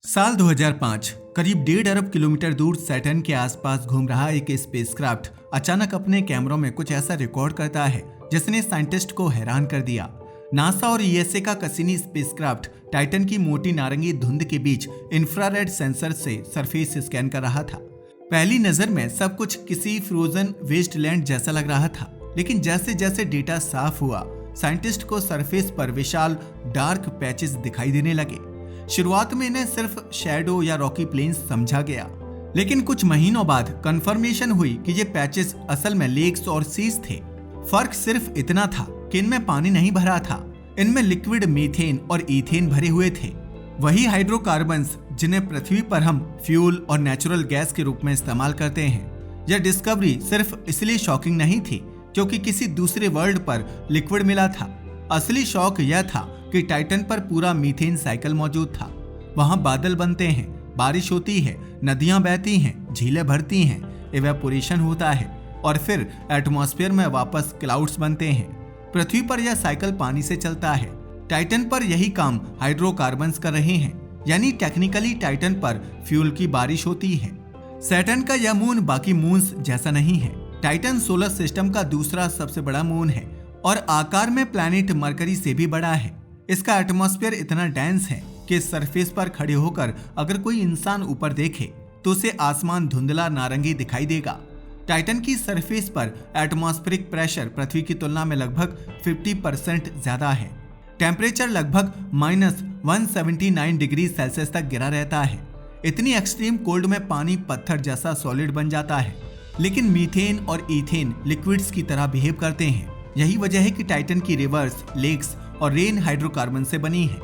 साल 2005 करीब 1.5 अरब किलोमीटर दूर सैटर्न के आसपास घूम रहा एक स्पेसक्राफ्ट अचानक अपने कैमरों में कुछ ऐसा रिकॉर्ड करता है जिसने साइंटिस्ट को हैरान कर दिया। नासा और यूएसए का कैसिनी स्पेसक्राफ्ट टाइटन की मोटी नारंगी धुंध के बीच इंफ्रारेड सेंसर से सरफेस स्कैन कर रहा था। पहली नजर में सब कुछ किसी फ्रोजन वेस्टलैंड जैसा लग रहा था, लेकिन जैसे जैसे डेटा साफ हुआ साइंटिस्ट को सरफेस पर विशाल डार्क पैचेस दिखाई देने लगे। शुरुआत में इन्हें सिर्फ शैडो या रॉकी प्लेन्स समझा गया, लेकिन कुछ महीनों बाद कंफर्मेशन हुई कि ये पैचेस असल में लेक्स और सीज थे। फर्क सिर्फ इतना था कि इनमें पानी नहीं भरा था, इनमें लिक्विड मीथेन और ईथेन भरे हुए थे, वही हाइड्रोकार्बन्स जिन्हें पृथ्वी पर हम फ्यूल और नेचुरल गैस के रूप में इस्तेमाल करते हैं। यह डिस्कवरी सिर्फ इसलिए शॉकिंग नहीं थी क्योंकि किसी दूसरे वर्ल्ड पर लिक्विड मिला था। असली शौक यह था कि टाइटन पर पूरा मीथेन साइकिल मौजूद था। वहां बादल बनते हैं, बारिश होती है, नदियां बहती हैं, झीलें भरती हैं, इवेपोरेशन होता है और फिर एटमॉस्फेयर में वापस क्लाउड्स बनते हैं। पृथ्वी पर यह साइकिल पानी से चलता है, टाइटन पर यही काम हाइड्रोकार्बन्स कर रहे हैं, यानी टेक्निकली टाइटन पर फ्यूल की बारिश होती है। सैटर्न का यह मून बाकी मून्स जैसा नहीं है। टाइटन सोलर सिस्टम का दूसरा सबसे बड़ा मून है और आकार में प्लैनेट मरकरी से भी बड़ा है। इसका एटमॉस्फेयर इतना डेंस है कि सरफेस पर खड़े होकर अगर कोई इंसान ऊपर देखे तो उसे आसमान धुंधला नारंगी दिखाई देगा। टाइटन की सरफेस पर एटमॉस्फेरिक प्रेशर पृथ्वी की तुलना में लगभग 50% ज्यादा है। टेम्परेचर लगभग -179 डिग्री सेल्सियस तक गिरा रहता है। इतनी एक्सट्रीम कोल्ड में पानी पत्थर जैसा सॉलिड बन जाता है, लेकिन मीथेन और ईथेन लिक्विड्स की तरह बिहेव करते हैं। यही वजह है कि टाइटन की रिवर्स, लेक्स और रेन हाइड्रोकार्बन से बनी है।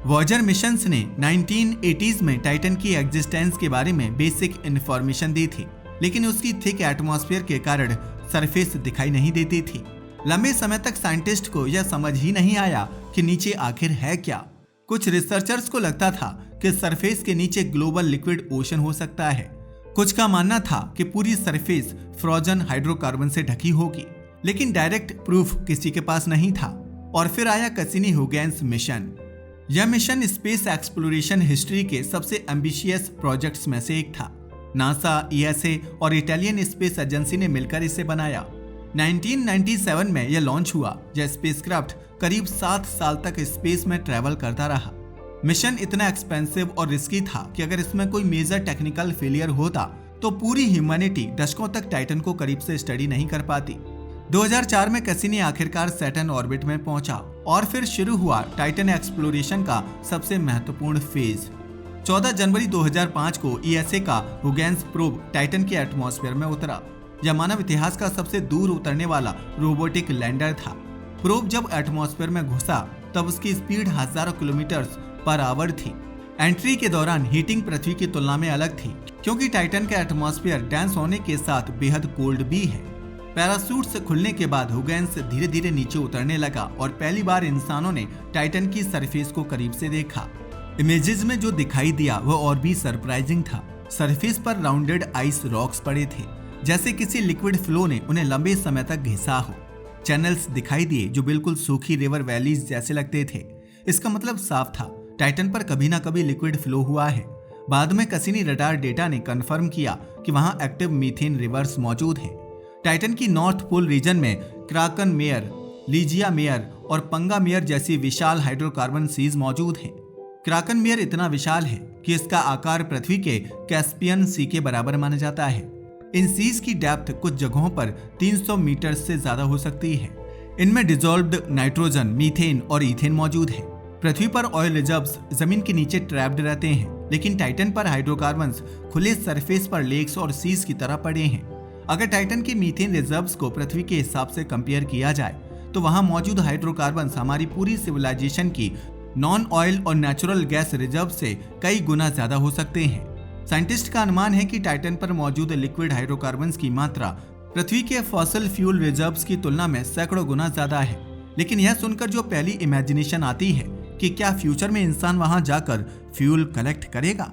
वॉयेजर मिशंस ने 1980s में टाइटन की एग्जिस्टेंस के बारे में बेसिक इंफॉर्मेशन दी थी, लेकिन उसकी थिक एटमॉस्फेयर के कारण सरफेस दिखाई नहीं देती थी। लंबे समय तक साइंटिस्ट को यह समझ ही नहीं आया कि नीचे आखिर है क्या। कुछ रिसर्चर्स को लगता था कि सरफेस के नीचे ग्लोबल लिक्विड ओशन हो सकता है। कुछ का मानना था कि पूरी सरफेस फ्रोजन हाइड्रोकार्बन से ढकी होगी, लेकिन डायरेक्ट प्रूफ किसी के पास नहीं था। और फिर आया कैसिनी-हुगेंस मिशन। यह मिशन स्पेस एक्सप्लोरेशन हिस्ट्री के सबसे एम्बिशियस प्रोजेक्ट्स में से एक था। नासा, यूएसए और इटालियन स्पेस एजेंसी ने मिलकर इसे बनाया। 1997 में यह लॉन्च हुआ। यह स्पेसक्राफ्ट करीब 7 साल तक स्पेस में ट्रैवल करता रहा। मिशन इतना एक्सपेंसिव और रिस्की था कि अगर इसमें कोई मेजर टेक्निकल फेलियर होता तो पूरी ह्यूमैनिटी दशकों तक टाइटन को करीब से स्टडी नहीं कर पाती। 2004 में कैसिनी आखिरकार सैटर्न ऑर्बिट में पहुंचा और फिर शुरू हुआ टाइटन एक्सप्लोरेशन का सबसे महत्वपूर्ण फेज। 14 जनवरी 2005 को यूएसए का हुगेंस प्रोब टाइटन के एटमॉस्फेयर में उतरा। यह मानव इतिहास का सबसे दूर उतरने वाला रोबोटिक लैंडर था। प्रोब जब एटमॉस्फेयर में घुसा तब उसकी स्पीड हजारों किलोमीटर पर आवर थी। एंट्री के दौरान हीटिंग पृथ्वी की तुलना में अलग थी, क्योंकि टाइटन का एटमॉस्फेयर डेंस होने के साथ बेहद कोल्ड भी है। पैराशूट से खुलने के बाद हुगेंस धीरे धीरे नीचे उतरने लगा और पहली बार इंसानों ने टाइटन की सरफेस को करीब से देखा। इमेजेस में जो दिखाई दिया वह और भी सरप्राइजिंग था। सरफेस पर राउंडेड आइस रॉक्स पड़े थे, जैसे किसी लिक्विड फ्लो ने उन्हें लंबे समय तक घिसा हो। चैनल्स दिखाई दिए जो बिल्कुल सूखी रिवर वैलीज जैसे लगते थे। इसका मतलब साफ था, टाइटन पर कभी ना कभी लिक्विड फ्लो हुआ है। बाद में कैसिनी रडार डेटा ने कंफर्म किया कि वहां एक्टिव मीथेन रिवर्स मौजूद है। टाइटन की नॉर्थ पोल रीजन में क्राकन मेयर, लीजिया मेयर और पंगा मेयर जैसी विशाल हाइड्रोकार्बन सीज मौजूद हैं। क्राकन मेयर इतना विशाल है कि इसका आकार पृथ्वी के कैस्पियन सी के बराबर माना जाता है। इन सीज की डेप्थ कुछ जगहों पर 300 मीटर से ज्यादा हो सकती है। इनमें डिसॉल्व्ड नाइट्रोजन, मीथेन और ईथेन मौजूद है। पृथ्वी पर ऑयल रिजर्व्स जमीन के नीचे ट्रैप्ड रहते हैं, लेकिन टाइटन पर हाइड्रोकार्बन्स खुले सरफेस पर लेक्स और सीज की तरह पड़े हैं। अगर टाइटन के मीथेन रिजर्व्स को पृथ्वी के हिसाब से कंपेयर किया जाए तो वहां मौजूद हाइड्रोकार्बन्स हमारी पूरी सिविलाइजेशन की नॉन ऑयल और नेचुरल गैस रिजर्व से कई गुना ज्यादा हो सकते हैं। साइंटिस्ट का अनुमान है कि टाइटन पर मौजूद लिक्विड हाइड्रोकार्बन्स की मात्रा पृथ्वी के फॉसिल फ्यूल रिजर्व्स की तुलना में सैकड़ों गुना ज्यादा है। लेकिन यह सुनकर जो पहली इमेजिनेशन आती है कि क्या फ्यूचर में इंसान वहां जाकर फ्यूल कलेक्ट करेगा,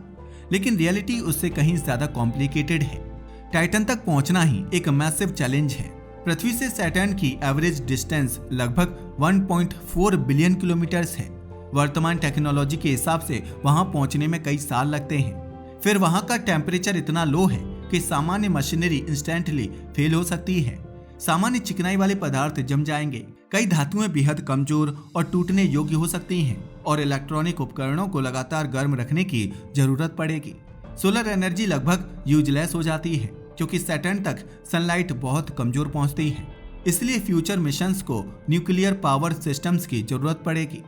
लेकिन रियलिटी उससे कहीं ज्यादा कॉम्प्लिकेटेड है। टाइटन तक पहुंचना ही एक मैसिव चैलेंज है। पृथ्वी से सैटर्न की एवरेज डिस्टेंस लगभग 1.4 बिलियन किलोमीटर्स है। वर्तमान टेक्नोलॉजी के हिसाब से वहां पहुंचने में कई साल लगते हैं। फिर वहां का टेम्परेचर इतना लो है कि सामान्य मशीनरी इंस्टेंटली फेल हो सकती है। सामान्य चिकनाई वाले पदार्थ जम जाएंगे, कई धातुएं बेहद कमजोर और टूटने योग्य हो सकती हैं और इलेक्ट्रॉनिक उपकरणों को लगातार गर्म रखने की जरूरत पड़ेगी। सोलर एनर्जी लगभग यूजलेस हो जाती है क्योंकि सैटर्न तक सनलाइट बहुत कमजोर पहुंचती है। इसलिए फ्यूचर मिशंस को न्यूक्लियर पावर सिस्टम्स की जरूरत पड़ेगी।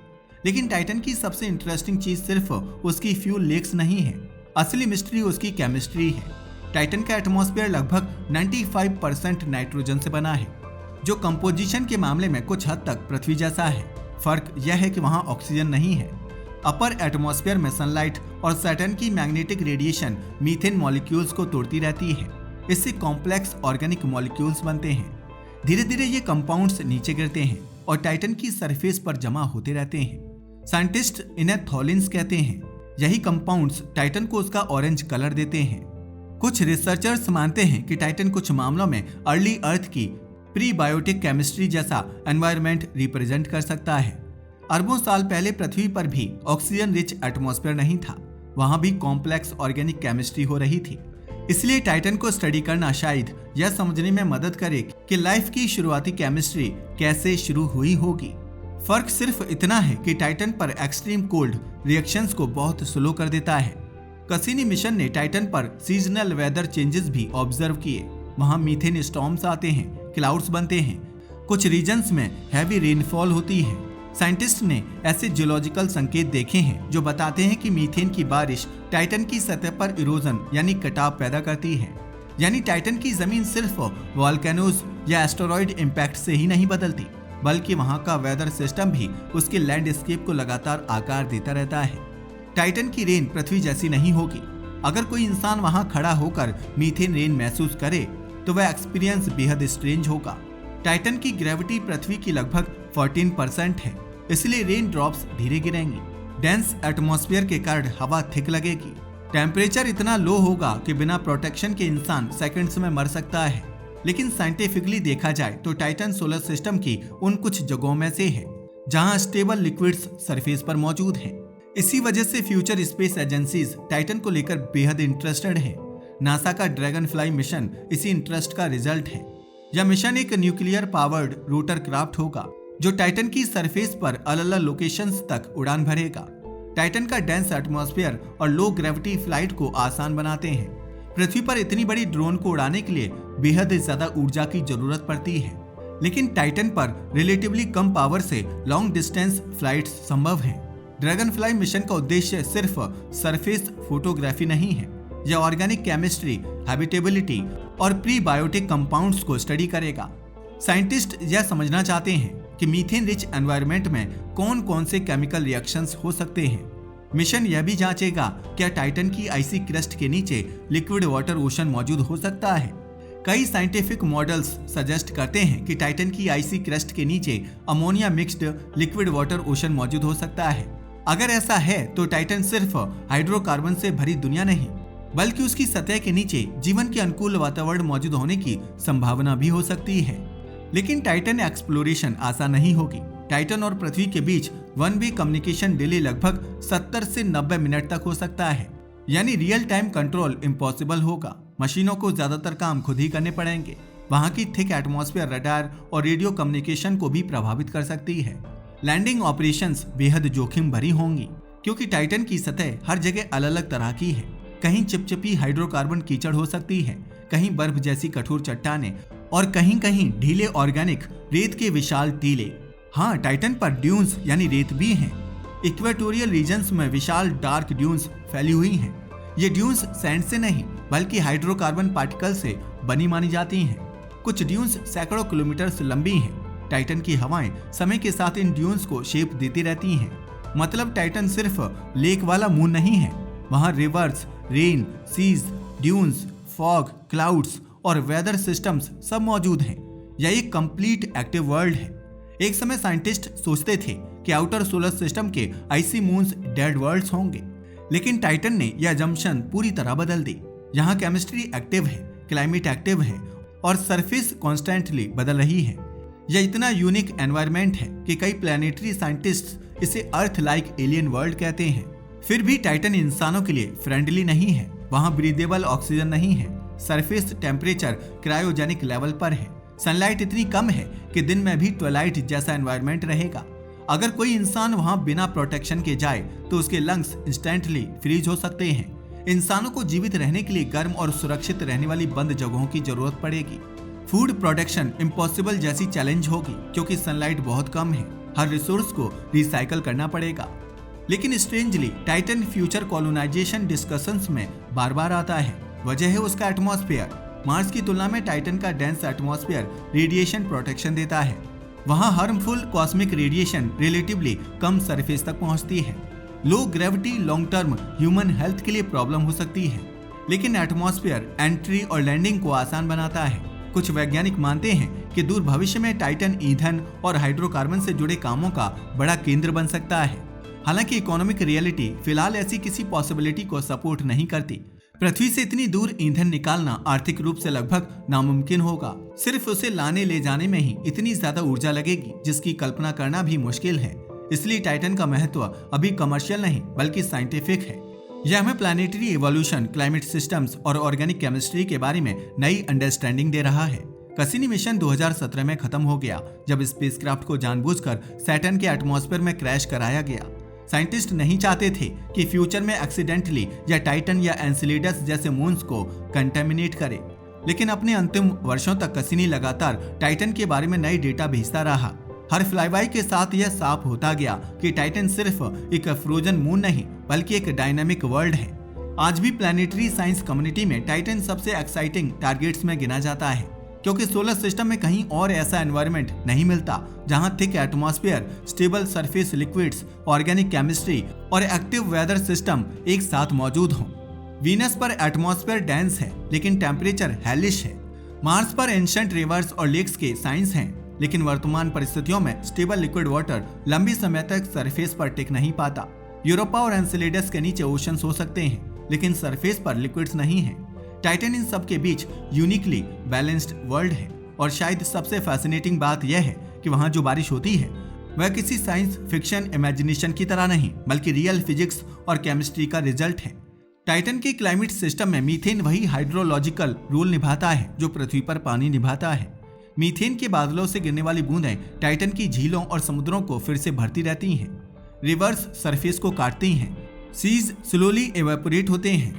लेकिन टाइटन की सबसे इंटरेस्टिंग चीज सिर्फ उसकी फ्यूल लेक्स नहीं है, असली मिस्ट्री उसकी केमिस्ट्री है। टाइटन का एटमॉस्फेयर लगभग 95% नाइट्रोजन से बना है, जो कंपोजिशन के मामले में कुछ हद तक पृथ्वी जैसा है। फर्क यह है कि वहां ऑक्सीजन नहीं है। अपर एटमॉस्फेयर में सनलाइट और सैटर्न की मैग्नेटिक रेडिएशन मीथेन मॉलिक्यूल्स को तोड़ती रहती है। इससे कॉम्प्लेक्स ऑर्गेनिक मॉलिक्यूल्स बनते हैं। धीरे धीरे ये कंपाउंड्स नीचे गिरते हैं और टाइटन की सरफेस पर जमा होते रहते हैं। साइंटिस्ट इन्हें थॉलिन्स कहते हैं। यही कंपाउंड्स टाइटन को उसका ऑरेंज कलर देते हैं। कुछ रिसर्चर्स मानते हैं कि टाइटन कुछ मामलों में अर्ली अर्थ की प्रीबायोटिक केमिस्ट्री जैसा एनवायरनमेंट रिप्रेजेंट कर सकता है। अरबों साल पहले पृथ्वी पर भी ऑक्सीजन रिच एटमॉस्फेयर नहीं था, वहां भी कॉम्प्लेक्स ऑर्गेनिक केमिस्ट्री हो रही थी। इसलिए टाइटन को स्टडी करना शायद यह समझने में मदद करे कि लाइफ की शुरुआती केमिस्ट्री कैसे शुरू हुई होगी। फर्क सिर्फ इतना है कि टाइटन पर एक्सट्रीम कोल्ड रिएक्शंस को बहुत स्लो कर देता है। कसीनी मिशन ने टाइटन पर सीजनल वेदर चेंजेस भी ऑब्जर्व किए। वहां मीथेन स्टॉर्म्स आते हैं, क्लाउड्स बनते हैं, कुछ रीजन्स में हैवी रेनफॉल होती है। साइंटिस्ट ने ऐसे जियोलॉजिकल संकेत देखे हैं जो बताते हैं कि मीथेन की बारिश टाइटन की सतह पर इरोजन यानी कटाव पैदा करती है। यानी टाइटन की जमीन सिर्फ वॉल्केनोज या एस्टेरॉयड इम्पैक्ट से ही नहीं बदलती, बल्कि वहां का वेदर सिस्टम भी उसके लैंडस्केप को लगातार आकार देता रहता है। टाइटन की रेन पृथ्वी जैसी नहीं होगी। अगर कोई इंसान वहां खड़ा होकर मीथेन रेन महसूस करे तो वह एक्सपीरियंस बेहद स्ट्रेंज होगा। टाइटन की ग्रेविटी पृथ्वी की लगभग 14% है, इसलिए रेन ड्रॉप्स धीरे गिरेंगी। डेंस एटमॉस्फेयर के कारण हवा थिक लगेगी। टेम्परेचर इतना लो होगा कि बिना प्रोटेक्शन के इंसान सेकंड्स में मर सकता है। लेकिन साइंटिफिकली देखा जाए तो टाइटन सोलर सिस्टम की उन कुछ जगहों में से है जहां स्टेबल लिक्विड्स सरफेस पर मौजूद हैं। इसी वजह से फ्यूचर स्पेस एजेंसीज टाइटन को लेकर बेहद इंटरेस्टेड हैं। नासा का ड्रैगन फ्लाई मिशन इसी इंटरेस्ट का रिजल्ट है। यह मिशन एक न्यूक्लियर पावर्ड रोटर क्राफ्ट होगा जो टाइटन की सरफेस पर अलग अलग लोकेशंस तक उड़ान भरेगा। टाइटन का डेंस एटमॉस्फेयर और लो ग्रेविटी फ्लाइट को आसान बनाते हैं। पृथ्वी पर इतनी बड़ी ड्रोन को उड़ाने के लिए बेहद ज्यादा ऊर्जा की जरूरत पड़ती है, लेकिन टाइटन पर रिलेटिवली कम पावर से लॉन्ग डिस्टेंस फ्लाइट्स संभव हैं। ड्रैगन फ्लाई मिशन का उद्देश्य सिर्फ सरफेस फोटोग्राफी नहीं है, यह ऑर्गेनिक केमिस्ट्री, हैबिटेबिलिटी और प्रीबायोटिक कंपाउंड्स को स्टडी करेगा। साइंटिस्ट यह समझना चाहते हैं कि मीथेन रिच एनवायरनमेंट में कौन कौन से केमिकल रिएक्शंस हो सकते हैं। मिशन यह भी जांचेगा क्या टाइटन की आइसी क्रस्ट के नीचे लिक्विड वाटर ओशन मौजूद हो सकता है। कई साइंटिफिक मॉडल्स सजेस्ट करते हैं कि टाइटन की आइसी क्रस्ट के नीचे ammonia mixed liquid water ocean मौजूद हो सकता है। अगर ऐसा है तो टाइटन सिर्फ हाइड्रोकार्बन से भरी दुनिया नहीं, बल्कि उसकी सतह के नीचे जीवन के अनुकूल वातावरण मौजूद होने की संभावना भी हो सकती है। लेकिन टाइटन एक्सप्लोरेशन आसान नहीं होगी। टाइटन और पृथ्वी के बीच वन वे कम्युनिकेशन डिले लगभग 70 से 90 मिनट तक हो सकता है, यानी रियल टाइम कंट्रोल इम्पॉसिबल होगा। मशीनों को ज्यादातर काम खुद ही करने पड़ेंगे। वहां की थिक एटमॉस्फेयर रडार और रेडियो कम्युनिकेशन को भी प्रभावित कर सकती है। लैंडिंग ऑपरेशंस बेहद जोखिम भरी होंगी क्योंकि टाइटन की सतह हर जगह अलग अलग तरह की है। कहीं चिपचिपी हाइड्रोकार्बन कीचड़ हो सकती है, कहीं बर्फ जैसी कठोर चट्टानें और कहीं कहीं ढीले ऑर्गेनिक रेत के विशाल टीले। हाँ, टाइटन पर ड्यून्स यानी रेत भी हैं। इक्वेटोरियल रीजन्स में विशाल डार्क ड्यून्स फैली हुई हैं। ये ड्यून्स सैंड से नहीं बल्कि हाइड्रोकार्बन पार्टिकल से बनी मानी जाती हैं। कुछ ड्यून्स सैकड़ों किलोमीटर से लंबी हैं। टाइटन की हवाएं समय के साथ इन ड्यून्स को शेप देती रहती हैं। मतलब टाइटन सिर्फ लेक वाला मून नहीं है, वहाँ rivers, rain, seas, dunes, fog, clouds और वेदर सिस्टम्स सब मौजूद हैं। यह एक कंप्लीट एक्टिव वर्ल्ड है। एक समय साइंटिस्ट सोचते थे कि आउटर सोलर सिस्टम के आइसी मून्स डेड वर्ल्ड्स होंगे, लेकिन टाइटन ने यह जम्पशन पूरी तरह बदल दी। यहाँ केमिस्ट्री एक्टिव है, क्लाइमेट एक्टिव है और सरफेस कॉन्स्टेंटली बदल रही है। यह इतना यूनिक एनवायरनमेंट है कि कई प्लानिटरी साइंटिस्ट्स इसे अर्थ लाइक एलियन वर्ल्ड कहते हैं। फिर भी टाइटन इंसानों के लिए फ्रेंडली नहीं है। वहाँ ब्रीदेबल ऑक्सीजन नहीं है। सरफेस टेम्परेचर क्रायोजेनिक लेवल पर है। सनलाइट इतनी कम है कि दिन में भी ट्विलाइट जैसा एनवायरनमेंट रहेगा। अगर कोई इंसान वहाँ बिना प्रोटेक्शन के जाए तो उसके लंग्स इंस्टेंटली फ्रीज हो सकते हैं। इंसानों को जीवित रहने के लिए गर्म और सुरक्षित रहने वाली बंद जगहों की जरूरत पड़ेगी। फूड प्रोडक्शन इम्पॉसिबल जैसी चैलेंज होगी क्योंकि सनलाइट बहुत कम है। हर रिसोर्स को रिसाइकल करना पड़ेगा। लेकिन strangely Titan future colonization discussions में बार बार आता है। वजह है उसका एटमॉस्फेयर। मार्स की तुलना में टाइटन का डेंस एटमॉस्फेयर रेडिएशन प्रोटेक्शन देता है। वहाँ हार्मफुल कॉस्मिक रेडिएशन रिलेटिवली कम सरफेस तक पहुँचती है। Low gravity long term human health के लिए प्रॉब्लम हो सकती है, लेकिन एटमॉस्फेयर एंट्री और लैंडिंग को आसान बनाता है। कुछ वैज्ञानिक मानते हैं कि दूर भविष्य में टाइटन ईंधन और हाइड्रोकार्बन से जुड़े कामों का बड़ा केंद्र बन सकता है। हालांकि इकोनॉमिक रियलिटी फिलहाल ऐसी किसी पॉसिबिलिटी को सपोर्ट नहीं करती। पृथ्वी से इतनी दूर ईंधन निकालना आर्थिक रूप से लगभग नामुमकिन होगा। सिर्फ उसे लाने ले जाने में ही इतनी ज्यादा ऊर्जा लगेगी जिसकी कल्पना करना भी मुश्किल है। इसलिए टाइटन का महत्व अभी कमर्शियल नहीं बल्कि साइंटिफिक है। यह हमें प्लैनेटरी इवोल्यूशन, क्लाइमेट सिस्टम्स और ऑर्गेनिक केमिस्ट्री के बारे में नई अंडरस्टैंडिंग दे रहा है। कैसिनी मिशन 2017 में खत्म हो गया जब स्पेसक्राफ्ट को जानबूझकर सैटर्न के एटमॉस्फेयर में क्रैश कराया गया। साइंटिस्ट नहीं चाहते थे कि फ्यूचर में एक्सीडेंटली या टाइटन या एनसेलेडस जैसे मून्स को कंटेमिनेट करे। लेकिन अपने अंतिम वर्षों तक कैसिनी लगातार टाइटन के बारे में नए डेटा भेजता रहा। हर फ्लाईबाई के साथ यह साफ होता गया कि टाइटन सिर्फ एक फ्रोजन मून नहीं बल्कि एक डायनामिक वर्ल्ड है। आज भी प्लैनेटरी साइंस कम्युनिटी में टाइटन सबसे एक्साइटिंग टारगेट्स में गिना जाता है, क्योंकि सोलर सिस्टम में कहीं और ऐसा एनवायरनमेंट नहीं मिलता जहां thick atmosphere, stable surface liquids, organic chemistry और एक्टिव वेदर सिस्टम एक साथ मौजूद हों। वीनस पर एटमॉस्फेयर डेंस है लेकिन टेम्परेचर हेलिश है। मार्स पर एंशिएंट रिवर्स और लेक्स के साइंस हैं, लेकिन वर्तमान परिस्थितियों में स्टेबल लिक्विड वाटर लंबी समय तक सरफेस पर टिक नहीं पाता। यूरोपा और एनसेलेडस के नीचे ओशंस हो सकते हैं, लेकिन सरफेस पर लिक्विड्स नहीं है। टाइटन इन सब के बीच यूनिकली बैलेंस्ड वर्ल्ड है। और शायद सबसे फैसिनेटिंग बात यह है कि वहाँ जो बारिश होती है वह किसी साइंस फिक्शन इमेजिनेशन की तरह नहीं बल्कि रियल फिजिक्स और केमिस्ट्री का रिजल्ट है। टाइटन के क्लाइमेट सिस्टम में मीथेन वही हाइड्रोलॉजिकल रोल निभाता है जो पृथ्वी पर पानी निभाता है। मीथेन के बादलों से गिरने वाली बूंदें टाइटन की झीलों और समुद्रों को फिर से भरती रहती हैं। रिवर्स सरफेस को काटती हैं। सीज स्लोली एवेपोरेट होते हैं,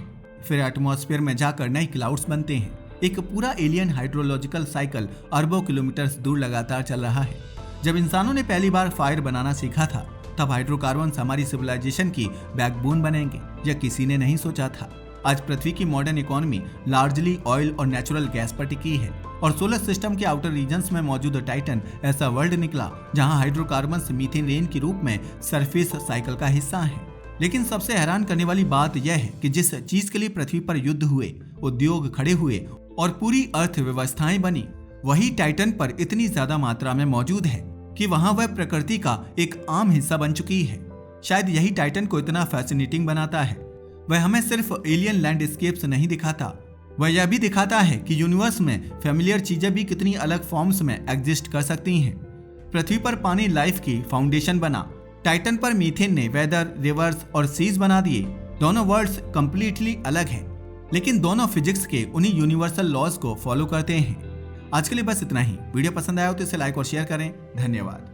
फिर एटमॉस्फेयर में जाकर नए क्लाउड्स बनते हैं। एक पूरा एलियन हाइड्रोलॉजिकल साइकिल अरबों किलोमीटर दूर लगातार चल रहा है। जब इंसानों ने पहली बार फायर बनाना सीखा था तब हाइड्रोकार्बन्स हमारी सिविलाइजेशन की बैकबोन बनेंगे, यह किसी ने नहीं सोचा था। आज पृथ्वी की मॉडर्न इकोनॉमी लार्जली ऑयल और नेचुरल गैस पर टिकी है और सोलर सिस्टम के आउटर रीजन्स में मौजूद टाइटन ऐसा वर्ल्ड निकला जहां हाइड्रोकार्बन्स मीथेन रेन के रूप में सरफेस साइकिल का हिस्सा हैं। लेकिन सबसे हैरान करने वाली बात यह है कि जिस चीज के लिए पृथ्वी पर युद्ध हुए, उद्योग खड़े हुए और पूरी अर्थव्यवस्थाएं बनी, वही टाइटन पर इतनी ज्यादा मात्रा में मौजूद है कि वहां वह प्रकृति का एक आम हिस्सा बन चुकी है। शायद यही टाइटन को इतना फैसिनेटिंग बनाता है। वह हमें सिर्फ एलियन लैंडस्केप्स नहीं दिखाता, वह यह भी दिखाता है कि यूनिवर्स में फैमिलियर चीजें भी कितनी अलग फॉर्म्स में एग्जिस्ट कर सकती हैं। पृथ्वी पर पानी लाइफ की फाउंडेशन बना, टाइटन पर मीथेन ने वेदर, रिवर्स और सीज बना दिए। दोनों वर्ल्ड्स कंप्लीटली अलग हैं, लेकिन दोनों फिजिक्स के उन्हीं यूनिवर्सल लॉज को फॉलो करते हैं। आज के लिए बस इतना ही। वीडियो पसंद आया हो तो इसे लाइक और शेयर करें। धन्यवाद।